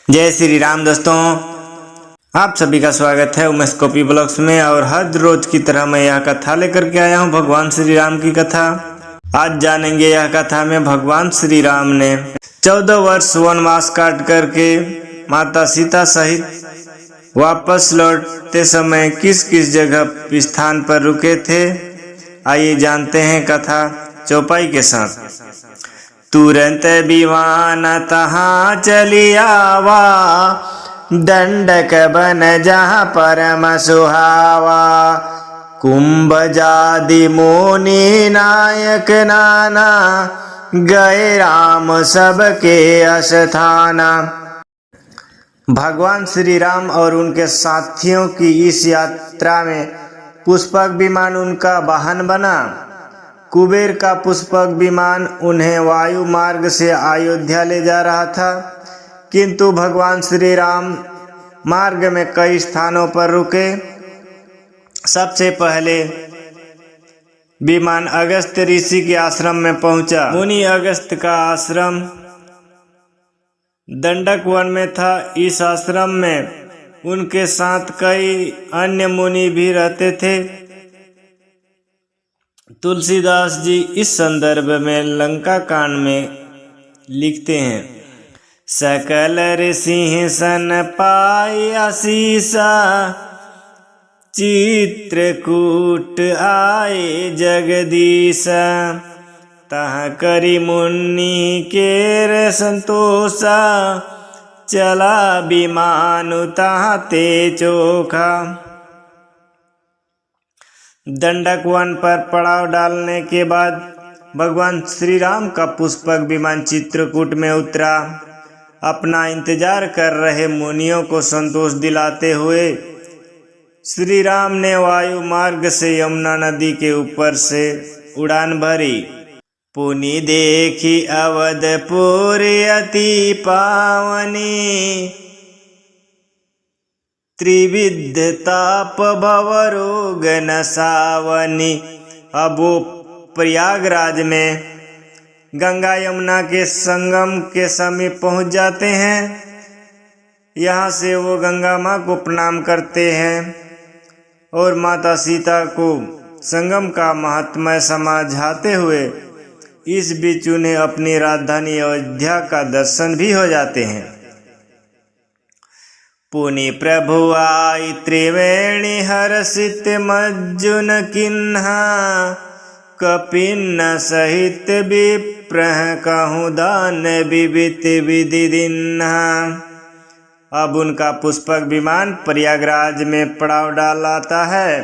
जय श्री राम दोस्तों, आप सभी का स्वागत है उमेश कॉपी ब्लॉग्स में। और हर रोज की तरह मैं यह कथा लेकर के आया हूँ, भगवान श्री राम की कथा। आज जानेंगे यह कथा में भगवान श्री राम ने 14 वर्ष वनवास काट करके माता सीता सहित वापस लौटते समय किस किस जगह स्थान पर रुके थे। आइए जानते हैं कथा चौपाई के साथ। तुरंत विमान तहाँ चली आवा, दंडक बन जहाँ परम सुहावा। कुंभजादि मुनि नायक नाना, गए राम सबके अस्थाना। भगवान श्री राम और उनके साथियों की इस यात्रा में पुष्पक विमान उनका वाहन बना। कुबेर का पुष्पक विमान उन्हें वायु मार्ग से अयोध्या ले जा रहा था, किंतु भगवान श्री राम मार्ग में कई स्थानों पर रुके। सबसे पहले विमान अगस्त्य ऋषि के आश्रम में पहुंचा। मुनि अगस्त्य का आश्रम दंडक वन में था। इस आश्रम में उनके साथ कई अन्य मुनि भी रहते थे। तुलसीदास जी इस संदर्भ में लंका कांड में लिखते हैं, सकल सिंहासन पाई आशीषा, चित्रकूट आए जगदीशा। तहाँ करी मुनि केर संतोषा, चला विमान तहाँ ते चोखा। दंडक वन पर पड़ाव डालने के बाद भगवान श्री राम का पुष्पक विमान चित्रकूट में उतरा। अपना इंतजार कर रहे मुनियों को संतोष दिलाते हुए श्री राम ने वायु मार्ग से यमुना नदी के ऊपर से उड़ान भरी। पुनि देखी अवधपुर अति पावनी, त्रिविध ताप भव रोग नसावनी। अब वो प्रयागराज में गंगा यमुना के संगम के समीप पहुंच जाते हैं। यहाँ से वो गंगा माँ को प्रणाम करते हैं और माता सीता को संगम का महात्म्य समझाते हुए इस बीच उन्हें अपनी राजधानी अयोध्या का दर्शन भी हो जाते हैं। पुनि प्रभु आई त्रिवेणी हर्षित मज्जुन किन्हा, कपिन सहित विप्रह कहूँ दान विवित विधि दिन्हा। अब उनका पुष्पक विमान प्रयागराज में पड़ाव डालाता है।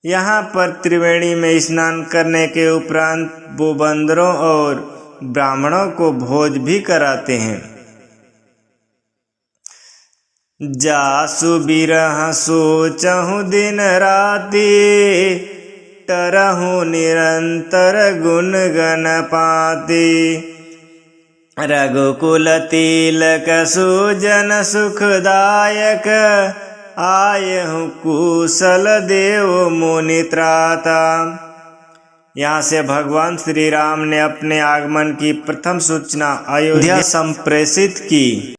यहाँ पर त्रिवेणी में स्नान करने के उपरांत वो बंदरों और ब्राह्मणों को भोज भी कराते हैं। जासु बिरह सोचहु दिन राति, तरहु निरंतर गुण गण पाति। रघुकुल तिलक सुजन सुखदायक, आयहु कुशल देव मुनि त्राता। यहाँ से भगवान श्री राम ने अपने आगमन की प्रथम सूचना अयोध्या संप्रेषित की।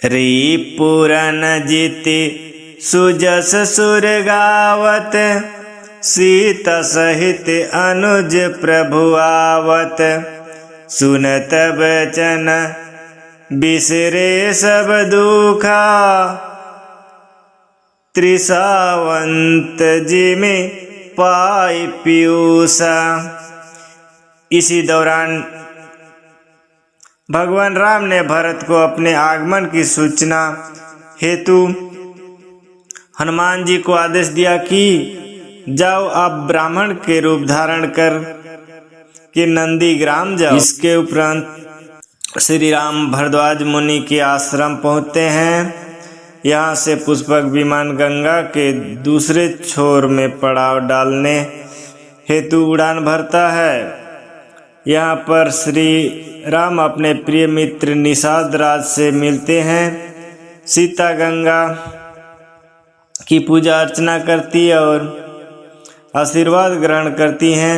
रिपुरन जीति सुजस सुर गावत, सीता सहित अनुज प्रभु आवत। सुनत बचन बिसरे सब दुखा, त्रिसावंत जी में पाई पीयूषा। इसी दौरान भगवान राम ने भरत को अपने आगमन की सूचना हेतु हनुमान जी को आदेश दिया कि जाओ आप ब्राह्मण के रूप धारण कर के नंदीग्राम जाओ। इसके उपरांत श्री राम भरद्वाज मुनि के आश्रम पहुँचते हैं। यहाँ से पुष्पक विमान गंगा के दूसरे छोर में पड़ाव डालने हेतु उड़ान भरता है। यहाँ पर श्री राम अपने प्रिय मित्र निषाद राज से मिलते हैं। सीता गंगा की पूजा अर्चना करती है और आशीर्वाद ग्रहण करती हैं।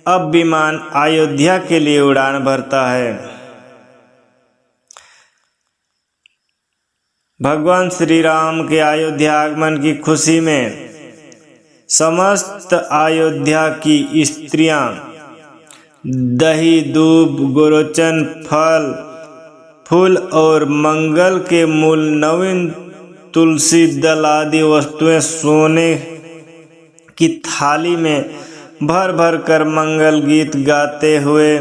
अब विमान अयोध्या के लिए उड़ान भरता है। भगवान श्री राम के अयोध्या आगमन की खुशी में समस्त अयोध्या की स्त्रियां दही दूब गोरोचन फल फूल और मंगल के मूल नवीन तुलसी दल आदि वस्तुएं सोने की थाली में भर भर कर मंगल गीत गाते हुए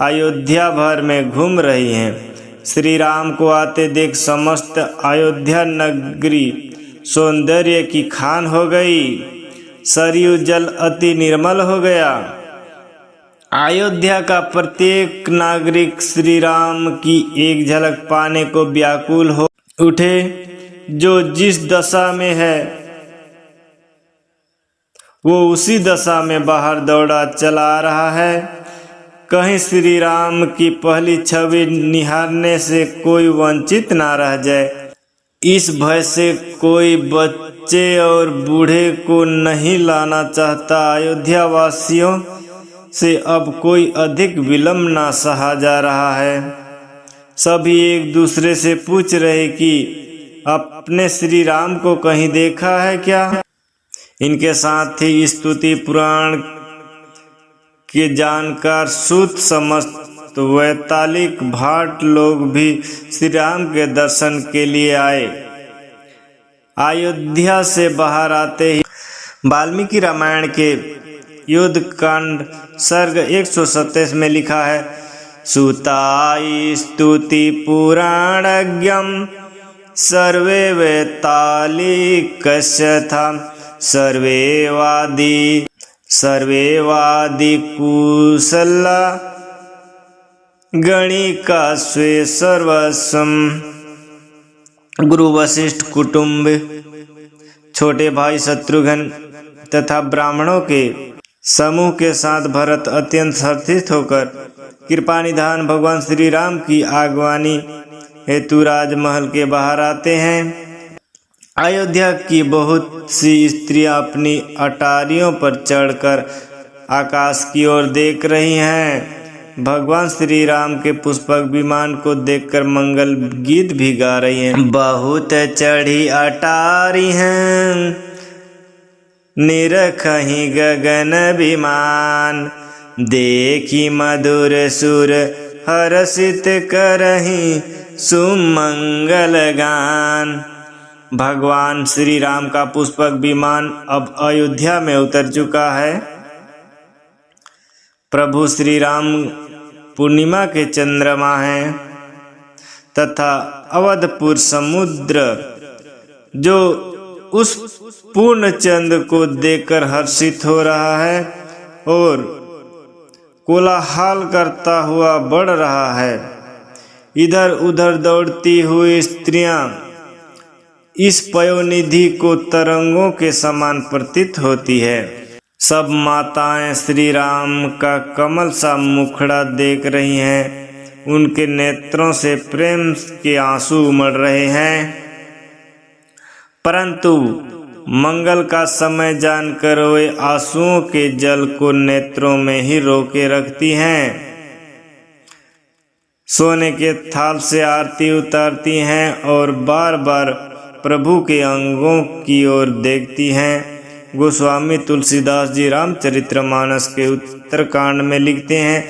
अयोध्या भर में घूम रही हैं। श्री राम को आते देख समस्त अयोध्या नगरी सौंदर्य की खान हो गई। सरयू जल अति निर्मल हो गया। अयोध्या का प्रत्येक नागरिक श्री राम की एक झलक पाने को व्याकुल हो उठे। जो जिस दशा में है वो उसी दशा में बाहर दौड़ा चला आ रहा है। कहीं श्री राम की पहली छवि निहारने से कोई वंचित ना रह जाए, इस भय से कोई बच्चे और बूढ़े को नहीं लाना चाहता। अयोध्या वासियों से अब कोई अधिक विलंब ना सहा जा रहा है। सभी एक दूसरे से पूछ रहे कि अपने श्री राम को कहीं देखा है क्या। इनके साथ ही स्तुति पुराण के जानकार सूत समस्त वैतालिक भाट लोग भी श्री राम के दर्शन के लिए आए। अयोध्या से बाहर आते ही वाल्मीकि रामायण के युद्ध कांड सर्ग 127 में लिखा है, सुताई स्तुति पुराणज्ञम सर्वे वैतालिकस्यथा सर्वे वादी कुशला गणिका स्वे सर्वस्वम। गुरु वशिष्ठ कुटुंब छोटे भाई शत्रुघ्न तथा ब्राह्मणों के समूह के साथ भरत अत्यंत हर्षित होकर कृपा निधान भगवान श्री राम की आगवानी हेतु राजमहल के बाहर आते हैं। अयोध्या की बहुत सी स्त्रियां अपनी अटारियों पर चढ़कर आकाश की ओर देख रही हैं। भगवान श्री राम के पुष्पक विमान को देखकर मंगल गीत भी गा रही हैं। बहुत चढ़ी अटारी हैं निरखही गगन विमान, देखी मधुर सुर हर्षित करही सुमंगल गान। भगवान श्री राम का पुष्पक विमान अब अयोध्या में उतर चुका है। प्रभु श्री राम पूर्णिमा के चंद्रमा हैं तथा अवधपुर समुद्र जो उस पूर्ण चंद्र को देखकर हर्षित हो रहा है और कोलाहल करता हुआ बढ़ रहा है। इधर उधर दौड़ती हुई स्त्रियां इस पयोनिधि को तरंगों के समान प्रतीत होती है। सब माताएं श्री राम का कमल सा मुखड़ा देख रही हैं। उनके नेत्रों से प्रेम के आंसू उमड़ रहे हैं, परंतु मंगल का समय जानकर वे आंसुओं के जल को नेत्रों में ही रोके रखती हैं। सोने के थाल से आरती उतारती हैं और बार बार प्रभु के अंगों की ओर देखती हैं। गोस्वामी तुलसीदास जी रामचरितमानस के उत्तरकांड में लिखते हैं,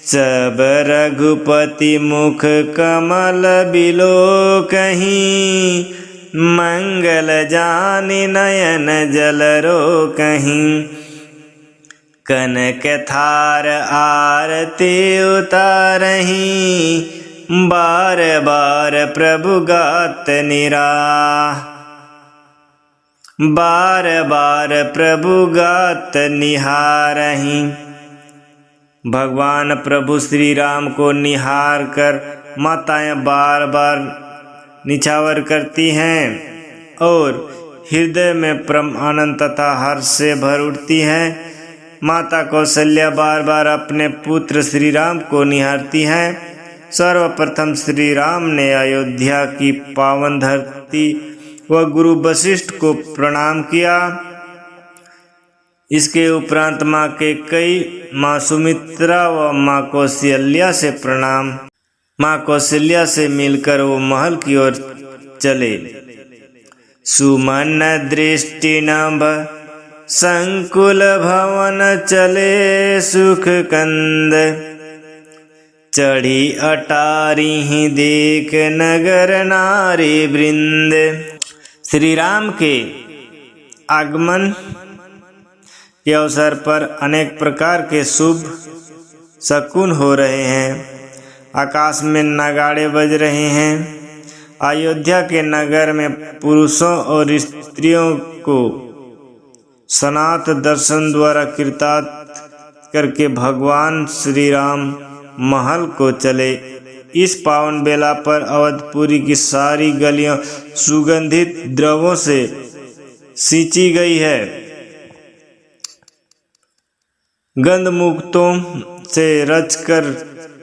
सब रघुपति मुख कमल बिलो कहीं, मंगल जानि नयन जल रो कहीं, कनक थार आरती उतारही, बार बार प्रभु गात निराह, बार बार प्रभु गात निहारही। भगवान प्रभु श्री राम को निहार कर माताएं बार बार निछावर करती हैं और हृदय में परम आनंद तथा हर्ष से भर उठती हैं। माता कौशल्या बार बार अपने पुत्र श्री राम को निहारती हैं। सर्वप्रथम श्री राम ने अयोध्या की पावन धरती व गुरु वशिष्ठ को प्रणाम किया। इसके उपरांत माँ के कई माँ सुमित्रा व माँ कौशल्या से प्रणाम। माँ कौशल्या से मिलकर वो महल की ओर चले। सुमन दृष्टि नभ संकुल भवन चले सुख कंद, चढ़ी अटारी ही देख नगर नारी वृंद। श्री राम के आगमन के अवसर पर अनेक प्रकार के शुभ शकुन हो रहे हैं। आकाश में नगाड़े बज रहे हैं। अयोध्या के नगर में पुरुषों और स्त्रियों को सनात दर्शन द्वारा कृतार्थ करके भगवान श्री राम महल को चले। इस पावन बेला पर अवधपुरी की सारी गलियां सुगंधित द्रव्यों से सींची गई है। गंधमुक्तों से रचकर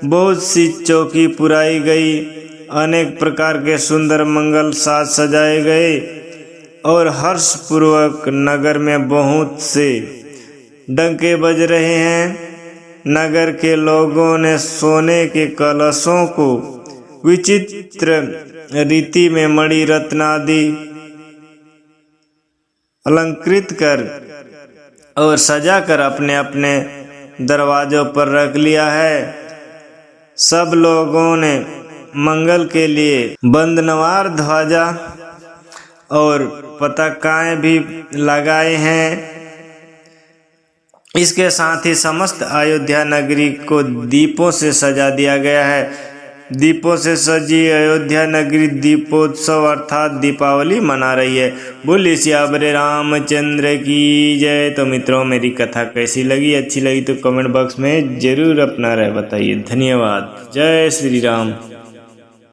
बहुत सी चौकी पुराई गई। अनेक प्रकार के सुंदर मंगल साज सजाए गए और हर्षपूर्वक नगर में बहुत से डंके बज रहे हैं। नगर के लोगों ने सोने के कलशों को विचित्र रीति में मणि रत्नादि अलंकृत कर और सजाकर अपने अपने दरवाजों पर रख लिया है। सब लोगों ने मंगल के लिए बंदनवार ध्वजा और पताकाएं भी लगाए हैं। इसके साथ ही समस्त अयोध्या नगरी को दीपों से सजा दिया गया है। दीपों से सजी अयोध्या नगरी दीपोत्सव अर्थात दीपावली मना रही है। बोलिए सियावर रामचंद्र की जय। तो मित्रों, मेरी कथा कैसी लगी? अच्छी लगी तो कमेंट बॉक्स में जरूर अपना राय बताइए। धन्यवाद। जय श्री राम।